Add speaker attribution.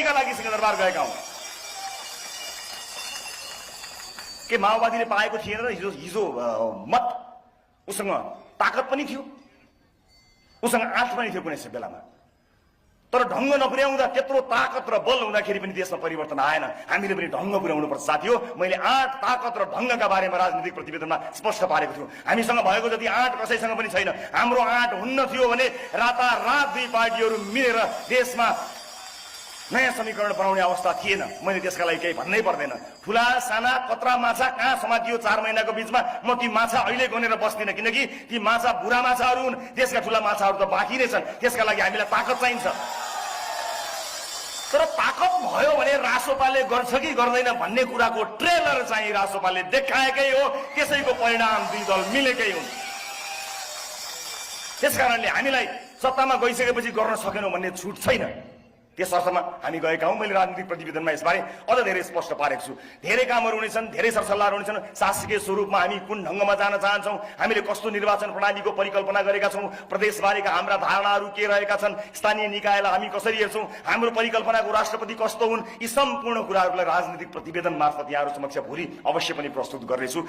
Speaker 1: क्षतिका लागि सिंहदरबार गएका हौं। के माओवादीले पाएको थिएन र हिजो मत उसँग ताकत पनि थियो, उसँग आँट पनि थियो कुनै बेलामा, तर ढंग नपुर्याउँदा त्यत्रो ताकत र बल हुँदाखेरि पनि देशमा परिवर्तन आएन। हामीले पनि ढंग पुर्याउनुपर्छ साथी हो। मैले आँट, ताकत र ढंगका बारेमा राजनीतिक प्रतिवेदनमा स्पष्ट पारेको छु। हामीसँग भएको जति आँट कसैसँग पनि छैन। हाम्रो आँट हुन्न थियो भने रातारात दुई पार्टीहरू मिलेर देशमा नयाँ समीकरण बनाउने अवस्था थिएन। मैले त्यसका लागि केही भन्नै पर्दैन। ठुला साना कत्रा माछा कहाँ समातियो 4 महिनाको बीचमा? म ती माछा अहिले गनेर बस्दिन, किनकि ती माछा बुढा माछाहरू हुन्। देशका ठुला माछाहरू त बाँकी नै छन्। त्यसका लागि हामीलाई ताकत चाहिन्छ। तर ताकत भयो भने रासोपाले गर्छ कि गर्दैन भन्ने कुराको ट्रेलर चाहिँ रासोपाले देखाएकै हो। त्यसैको परिणाम दुई दल मिलेकै हुन्। त्यसकारणले हामीलाई सत्तामा गइसकेपछि गर्न सकेनौं भन्ने छुट छैन। त्यस अर्थमा हामी गएका हौं। मैले राजनीतिक प्रतिवेदनमा यसबारे अझ धेरै स्पष्ट पारेको छु। धेरै कामहरू हुनेछन्, धेरै सरसल्लाहहरू हुनेछन्। शासकीय स्वरूपमा हामी कुन ढंगमा जान चाहन्छौं, हामीले कस्तो निर्वाचन प्रणालीको परिकल्पना गरेका छौं, प्रदेशबारेका हाम्रा धारणाहरू के रहेका छन्, स्थानीय निकायलाई हामी कसरी हेर्छौं, हाम्रो परिकल्पनाको राष्ट्रपति कस्तो हुन्, यी सम्पूर्ण कुराहरूलाई राजनीतिक प्रतिवेदन मार्फत यहाँहरू समक्ष भोलि अवश्य पनि प्रस्तुत गर्नेछु।